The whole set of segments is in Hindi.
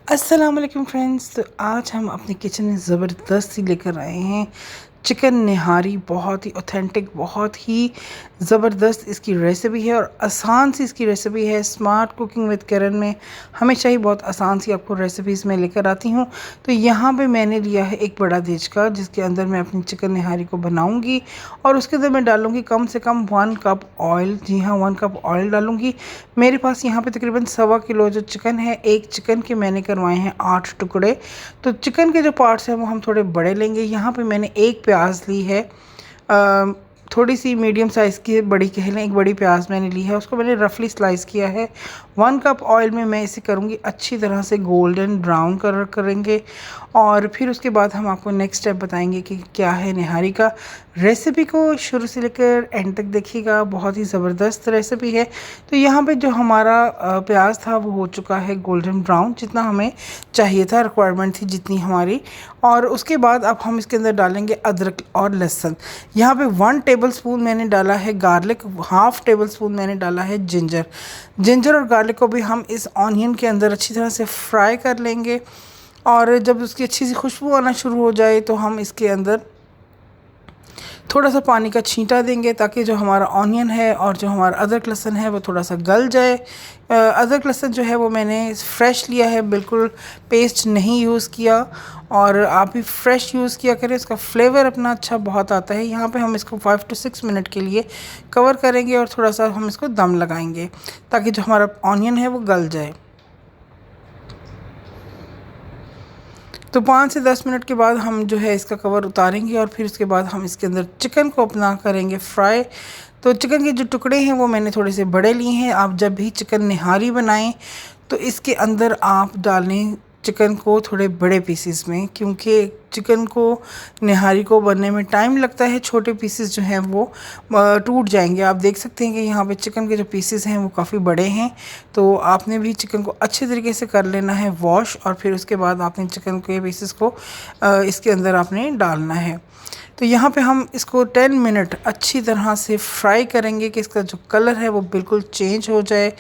अस्सलाम वालेकुम फ्रेंड्स। तो आज हम अपने किचन में ज़बरदस्ती लेकर आए हैं चिकन निहारी। बहुत ही ऑथेंटिक, बहुत ही ज़बरदस्त इसकी रेसिपी है और आसान सी इसकी रेसिपी है। स्मार्ट कुकिंग विद किरण में हमेशा ही बहुत आसान सी आपको रेसिपीज़ में लेकर आती हूँ। तो यहाँ पे मैंने लिया है एक बड़ा देचका, जिसके अंदर मैं अपनी चिकन निहारी को बनाऊँगी और उसके अंदर मैं डालूँगी कम से कम 1 कप ऑयल। जी हाँ, 1 कप ऑयल डालूँगी। मेरे पास यहाँ पे तकरीबन 1.25 किलो जो चिकन है, एक चिकन के मैंने करवाए हैं 8 टुकड़े। तो चिकन के जो पार्ट्स हैं वो हम थोड़े बड़े लेंगे। यहाँ पे मैंने एक प्याज ली है, थोड़ी सी मीडियम साइज़ की, बड़ी कह लें, एक बड़ी प्याज मैंने ली है, उसको मैंने रफली स्लाइस किया है। 1 कप ऑयल में मैं इसे करूँगी अच्छी तरह से गोल्डन ब्राउन कलर करेंगे और फिर उसके बाद हम आपको नेक्स्ट स्टेप बताएंगे कि क्या है निहारी का। रेसिपी को शुरू से लेकर एंड तक देखिएगा, बहुत ही ज़बरदस्त रेसिपी है। तो यहाँ पे जो हमारा प्याज था वो हो चुका है गोल्डन ब्राउन, जितना हमें चाहिए था, रिक्वायरमेंट थी जितनी हमारी। और उसके बाद अब हम इसके अंदर डालेंगे अदरक और लहसुन। यहाँ पे 1 टेबलस्पून मैंने डाला है गार्लिक, 1/2 टेबलस्पून मैंने डाला है जिंजर और गार्लिक को भी हम इस ऑनियन के अंदर अच्छी तरह से फ्राई कर लेंगे। और जब उसकी अच्छी सी खुशबू आना शुरू हो जाए तो हम इसके अंदर थोड़ा सा पानी का छींटा देंगे, ताकि जो हमारा ऑनियन है और जो हमारा अदरक लहसुन है वो थोड़ा सा गल जाए। अदरक लहसुन जो है वो मैंने फ्रेश लिया है, बिल्कुल पेस्ट नहीं यूज़ किया। और आप भी फ्रेश यूज़ किया करें, इसका फ्लेवर अपना अच्छा बहुत आता है। यहाँ पे हम इसको 5 to 6 मिनट के लिए कवर करेंगे और थोड़ा सा हम इसको दम लगाएंगे, ताकि जो हमारा ऑनियन है वो गल जाए। तो 5 से 10 मिनट के बाद हम जो है इसका कवर उतारेंगे और फिर उसके बाद हम इसके अंदर चिकन को अपना करेंगे फ्राई। तो चिकन के जो टुकड़े हैं वो मैंने थोड़े से बड़े लिए हैं। आप जब भी चिकन निहारी बनाएं तो इसके अंदर आप डालें चिकन को थोड़े बड़े पीसेस में, क्योंकि चिकन को निहारी को बनने में टाइम लगता है। छोटे पीसेस जो हैं वो टूट जाएंगे। आप देख सकते हैं कि यहाँ पे चिकन के जो पीसेस हैं वो काफ़ी बड़े हैं। तो आपने भी चिकन को अच्छे तरीके से कर लेना है वॉश, और फिर उसके बाद आपने चिकन के पीसेस को इसके अंदर आपने डालना है। तो यहाँ पे हम इसको 10 मिनट अच्छी तरह से फ्राई करेंगे कि इसका जो कलर है वो बिल्कुल चेंज हो जाए।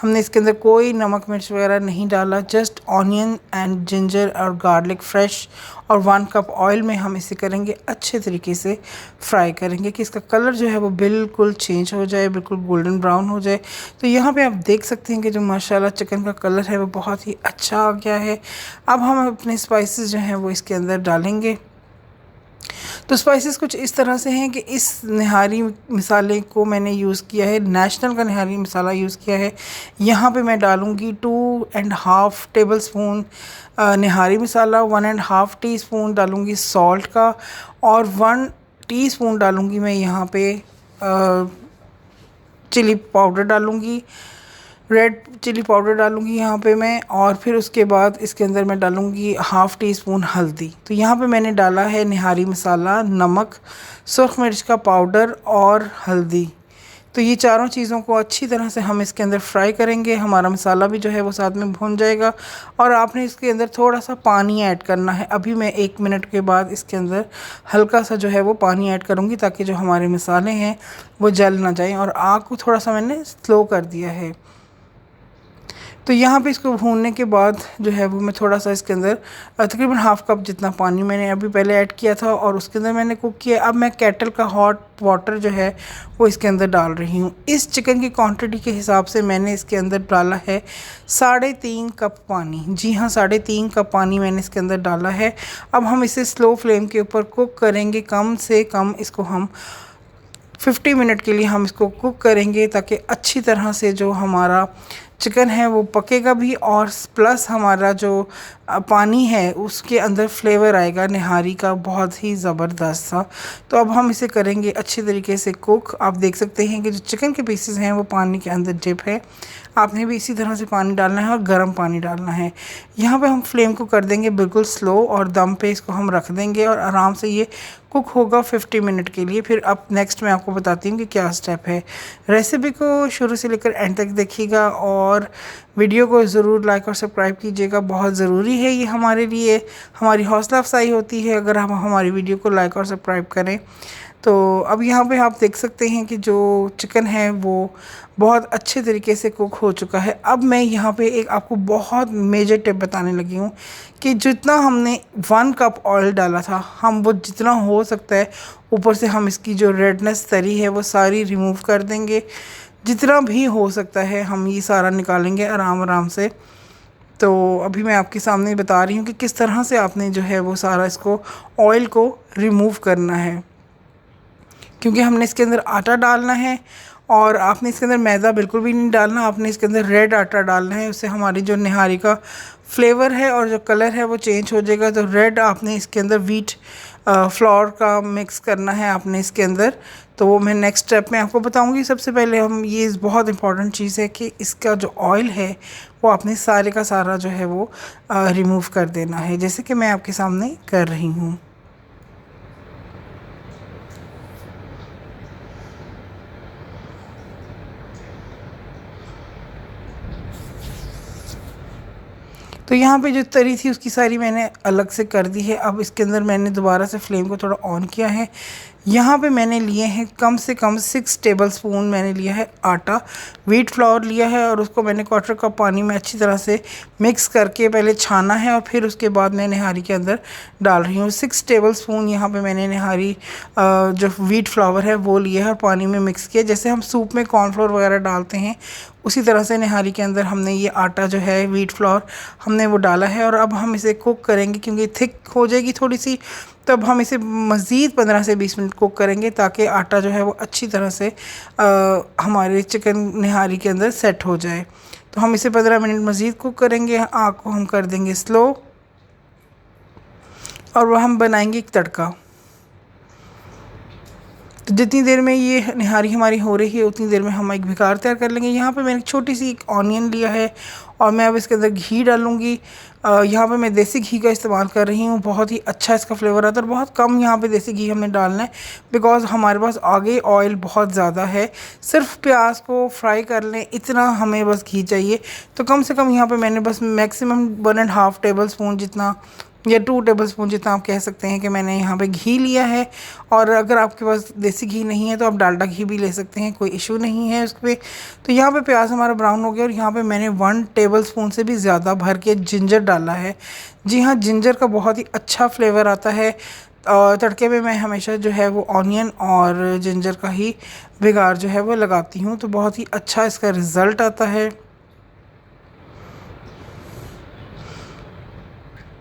हमने इसके अंदर कोई नमक मिर्च वगैरह नहीं डाला, जस्ट ऑनियन एंड जिंजर और गार्लिक फ्रेश और 1 कप ऑयल में हम इसे करेंगे अच्छे तरीके से फ्राई करेंगे कि इसका कलर जो है वो बिल्कुल चेंज हो जाए, बिल्कुल गोल्डन ब्राउन हो जाए। तो यहाँ पे आप देख सकते हैं कि जो माशाल्लाह चिकन का कलर है वो बहुत ही अच्छा आ गया है। अब हम अपने स्पाइसेस जो हैं वो इसके अंदर डालेंगे। तो स्पाइसेस कुछ इस तरह से हैं कि इस निहारी मसाले को मैंने यूज़ किया है, नेशनल का निहारी मसाला यूज़ किया है। यहाँ पे मैं डालूँगी 2.5 टेबलस्पून निहारी मसाला, 1.5 टीस्पून डालूँगी सॉल्ट का और 1 टीस्पून डालूँगी मैं यहाँ पे चिली पाउडर डालूँगी, रेड चिली पाउडर डालूँगी यहाँ पे मैं। और फिर उसके बाद इसके अंदर मैं डालूँगी 1/2 टीस्पून हल्दी। तो यहाँ पे मैंने डाला है निहारी मसाला, नमक, सुर्ख मिर्च का पाउडर और हल्दी। तो ये चारों चीज़ों को अच्छी तरह से हम इसके अंदर फ्राई करेंगे। हमारा मसाला भी जो है वो साथ में भून जाएगा और आपने इसके अंदर थोड़ा सा पानी ऐड करना है। अभी मैं 1 मिनट के बाद इसके अंदर हल्का सा जो है वो पानी ऐड करूँगी, ताकि जो हमारे मसाले हैं वो जल ना जाएँ। और आग को थोड़ा सा मैंने स्लो कर दिया है। तो यहाँ पे इसको भूनने के बाद जो है वो मैं थोड़ा सा इसके अंदर तकरीबन 1/2 कप जितना पानी मैंने अभी पहले ऐड किया था और उसके अंदर मैंने कुक किया। अब मैं केटल का हॉट वाटर जो है वो इसके अंदर डाल रही हूँ। इस चिकन की क्वांटिटी के हिसाब से मैंने इसके अंदर डाला है 3.5 कप पानी। जी हाँ, 3.5 कप पानी मैंने इसके अंदर डाला है। अब हम इसे स्लो फ्लेम के ऊपर कुक करेंगे। कम से कम इसको हम 50 मिनट के लिए हम इसको कुक करेंगे, ताकि अच्छी तरह से जो हमारा चिकन है वो पकेगा भी और प्लस हमारा जो पानी है उसके अंदर फ्लेवर आएगा निहारी का बहुत ही ज़बरदस्त सा। तो अब हम इसे करेंगे अच्छी तरीके से कुक। आप देख सकते हैं कि जो चिकन के पीसेस हैं वो पानी के अंदर डिप है। आपने भी इसी तरह से पानी डालना है और गर्म पानी डालना है। यहाँ पे हम फ्लेम को कर देंगे बिल्कुल स्लो और दम पे इसको हम रख देंगे और आराम से ये कुक होगा 50 मिनट के लिए। फिर अब नेक्स्ट मैं आपको बताती हूँ कि क्या स्टेप है। रेसिपी को शुरू से लेकर एंड तक देखिएगा और वीडियो को ज़रूर लाइक और सब्सक्राइब कीजिएगा। बहुत ज़रूरी है ये हमारे लिए, हमारी हौसला अफजाई होती है अगर हम हमारी वीडियो को लाइक और सब्सक्राइब करें। तो अब यहाँ पे आप देख सकते हैं कि जो चिकन है वो बहुत अच्छे तरीके से कुक हो चुका है। अब मैं यहाँ पे एक आपको बहुत मेजर टिप बताने लगी हूँ कि जितना हमने 1 कप ऑयल डाला था, हम वो जितना हो सकता है ऊपर से हम इसकी जो रेडनेस तरी है वो सारी रिमूव कर देंगे। जितना भी हो सकता है हम ये सारा निकालेंगे आराम आराम से। तो अभी मैं आपके सामने बता रही हूँ कि किस तरह से आपने जो है वो सारा इसको ऑयल को रिमूव करना है, क्योंकि हमने इसके अंदर आटा डालना है और आपने इसके अंदर मैदा बिल्कुल भी नहीं डालना। आपने इसके अंदर रेड आटा डालना है, उससे हमारी जो निहारी का फ्लेवर है और जो कलर है वो चेंज हो जाएगा। तो रेड आपने इसके अंदर व्हीट फ्लोर का मिक्स करना है आपने इसके अंदर। तो वो मैं नेक्स्ट स्टेप में आपको बताऊंगी। सबसे पहले हम ये बहुत इंपॉर्टेंट चीज़ है कि इसका जो ऑयल है वो आपने सारे का सारा जो है वो रिमूव कर देना है, जैसे कि मैं आपके सामने कर रही हूँ। तो यहाँ पे जो तरी थी उसकी सारी मैंने अलग से कर दी है। अब इसके अंदर मैंने दोबारा से फ्लेम को थोड़ा ऑन किया है। यहाँ पे मैंने लिए हैं कम से कम 6 टेबलस्पून मैंने लिया है आटा, व्हीट फ्लोर लिया है और उसको मैंने 1/4 कप पानी में अच्छी तरह से मिक्स करके पहले छाना है और फिर उसके बाद मैं निहारी के अंदर डाल रही हूँ। 6 टेबलस्पून यहाँ पे मैंने निहारी जो व्हीट फ्लावर है वो लिया है और पानी में मिक्स किया। जैसे हम सूप में कॉर्नफ्लोर वगैरह डालते हैं उसी तरह से निहारी के अंदर हमने ये आटा जो है व्हीट फ्लोर हमने वो डाला है। और अब हम इसे कुक करेंगे क्योंकि थिक हो जाएगी थोड़ी सी, तो अब हम इसे मज़ीद 15 से 20 मिनट कुक करेंगे ताकि आटा जो है वो अच्छी तरह से हमारे चिकन निहारी के अंदर सेट हो जाए। तो हम इसे 15 मिनट मज़ीद कुक करेंगे। आग को हम कर देंगे स्लो और वह हम बनाएंगे एक तड़का। तो जितनी देर में ये निहारी हमारी हो रही है उतनी देर में हम एक भिगार तैयार कर लेंगे। यहाँ पे मैंने छोटी सी एक ऑनियन लिया है और मैं अब इसके अंदर घी डालूँगी। यहाँ पे मैं देसी घी का इस्तेमाल कर रही हूँ, बहुत ही अच्छा इसका फ्लेवर आता है। और बहुत कम यहाँ पे देसी घी हमें डालना है बिकॉज़ हमारे पास आगे ऑयल बहुत ज़्यादा है। सिर्फ प्याज को फ्राई कर लें इतना हमें बस घी चाहिए। तो कम से कम यहाँ पे मैंने बस मैक्सिमम 1.5 टेबलस्पून जितना या 2 टेबलस्पून जितना आप कह सकते हैं कि मैंने यहाँ पे घी लिया है। और अगर आपके पास देसी घी नहीं है तो आप डालडा घी भी ले सकते हैं, कोई इशू नहीं है उस पर। तो यहाँ पे प्याज हमारा ब्राउन हो गया और यहाँ पे मैंने 1 टेबलस्पून से भी ज़्यादा भर के जिंजर डाला है। जी हाँ, जिंजर का बहुत ही अच्छा फ्लेवर आता है। और तड़के में मैं हमेशा जो है वो ऑनियन और जिंजर का ही भिगार जो है वो लगाती हूँ, तो बहुत ही अच्छा इसका रिज़ल्ट आता है।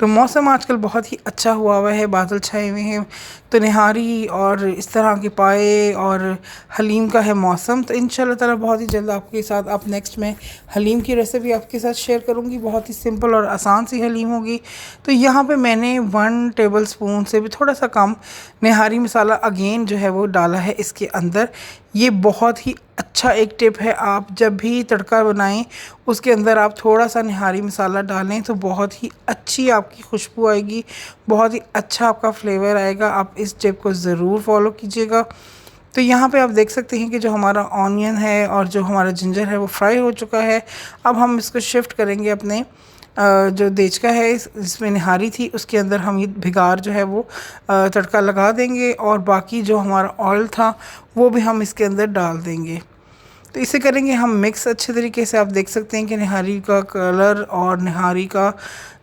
तो मौसम आजकल बहुत ही अच्छा हुआ है, बादल छाए हुए हैं। तो निहारी और इस तरह के पाए और हलीम का है मौसम। तो इंशाल्लाह ताला बहुत ही जल्द आपके साथ अब नेक्स्ट में हलीम की रेसिपी आपके साथ शेयर करूंगी। बहुत ही सिंपल और आसान सी हलीम होगी। तो यहाँ पे मैंने 1 टेबलस्पून से भी थोड़ा सा कम निहारी मसाला अगेन जो है वो डाला है इसके अंदर। ये बहुत ही अच्छा एक टिप है, आप जब भी तड़का बनाएं उसके अंदर आप थोड़ा सा निहारी मसाला डालें तो बहुत ही अच्छी आपकी खुशबू आएगी, बहुत ही अच्छा आपका फ्लेवर आएगा। आप इस टिप को ज़रूर फॉलो कीजिएगा। तो यहाँ पे आप देख सकते हैं कि जो हमारा ऑनियन है और जो हमारा जिंजर है वो फ्राई हो चुका है। अब हम इसको शिफ्ट करेंगे अपने जो देचका है जिसमें निहारी थी उसके अंदर हम ये भिगार जो है वो तड़का लगा देंगे और बाकी जो हमारा ऑयल था वो भी हम इसके अंदर डाल देंगे। तो इसे करेंगे हम मिक्स अच्छे तरीके से। आप देख सकते हैं कि निहारी का कलर और निहारी का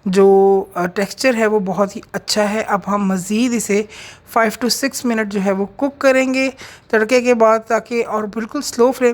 जो टेक्सचर है वो बहुत ही अच्छा है। अब हम मज़ीद इसे 5 to 6 मिनट जो है वो कुक करेंगे तड़के के बाद, ताकि और बिल्कुल स्लो फ्लेम